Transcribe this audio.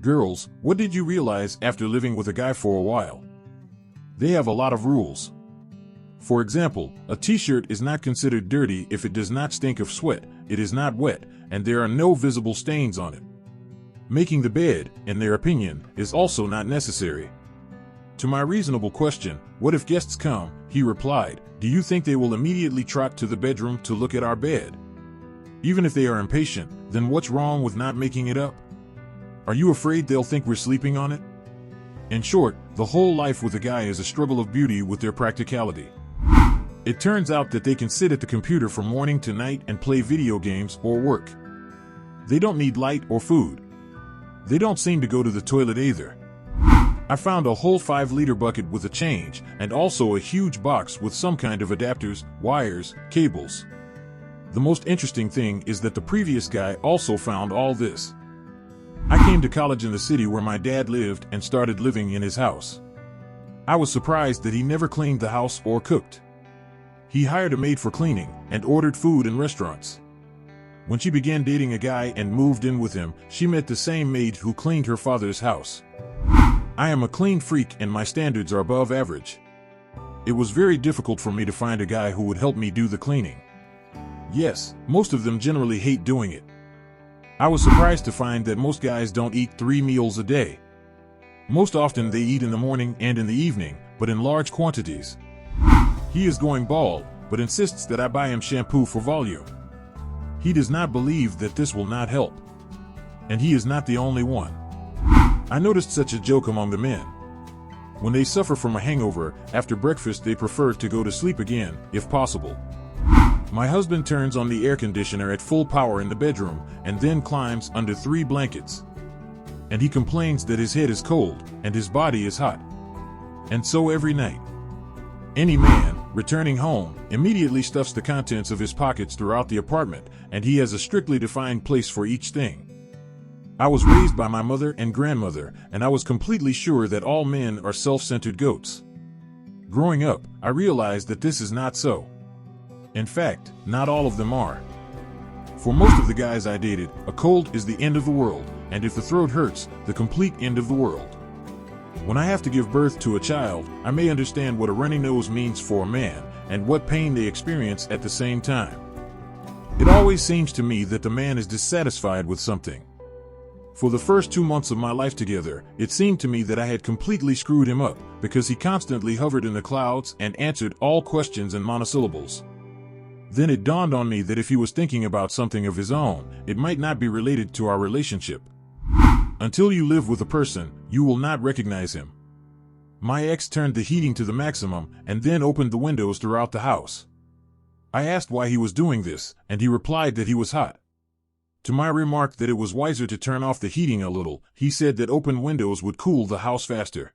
Girls, what did you realize after living with a guy for a while? They have a lot of rules. For example, a t-shirt is not considered dirty if it does not stink of sweat, it is not wet, and there are no visible stains on it. Making the bed, in their opinion, is also not necessary. To my reasonable question, what if guests come, he replied, do you think they will immediately trot to the bedroom to look at our bed? Even if they are impatient, then what's wrong with not making it up? Are you afraid they'll think we're sleeping on it? In short, the whole life with a guy is a struggle of beauty with their practicality. It turns out that they can sit at the computer from morning to night and play video games or work. They don't need light or food. They don't seem to go to the toilet either. I found a whole 5-liter bucket with a change, and also a huge box with some kind of adapters, wires, cables. The most interesting thing is that the previous guy also found all this. I came to college in the city where my dad lived and started living in his house. I was surprised that he never cleaned the house or cooked. He hired a maid for cleaning and ordered food in restaurants. When she began dating a guy and moved in with him, she met the same maid who cleaned her father's house. I am a clean freak and my standards are above average. It was very difficult for me to find a guy who would help me do the cleaning. Yes, most of them generally hate doing it. I was surprised to find that most guys don't eat 3 meals a day. Most often they eat in the morning and in the evening, but in large quantities. He is going bald, but insists that I buy him shampoo for volume. He does not believe that this will not help. And he is not the only one. I noticed such a joke among the men. When they suffer from a hangover, after breakfast they prefer to go to sleep again, if possible. My husband turns on the air conditioner at full power in the bedroom, and then climbs under 3 blankets. And he complains that his head is cold, and his body is hot. And so every night. Any man, returning home, immediately stuffs the contents of his pockets throughout the apartment, and he has a strictly defined place for each thing. I was raised by my mother and grandmother, and I was completely sure that all men are self-centered goats. Growing up, I realized that this is not so. In fact, not all of them are. For most of the guys I dated, a cold is the end of the world, and if the throat hurts, the complete end of the world. When I have to give birth to a child, I may understand what a runny nose means for a man, and what pain they experience at the same time. It always seems to me that the man is dissatisfied with something. For the first 2 months of my life together, it seemed to me that I had completely screwed him up, because he constantly hovered in the clouds and answered all questions in monosyllables. Then it dawned on me that if he was thinking about something of his own, it might not be related to our relationship. Until you live with a person, you will not recognize him. My ex turned the heating to the maximum and then opened the windows throughout the house. I asked why he was doing this, and he replied that he was hot. To my remark that it was wiser to turn off the heating a little, he said that open windows would cool the house faster.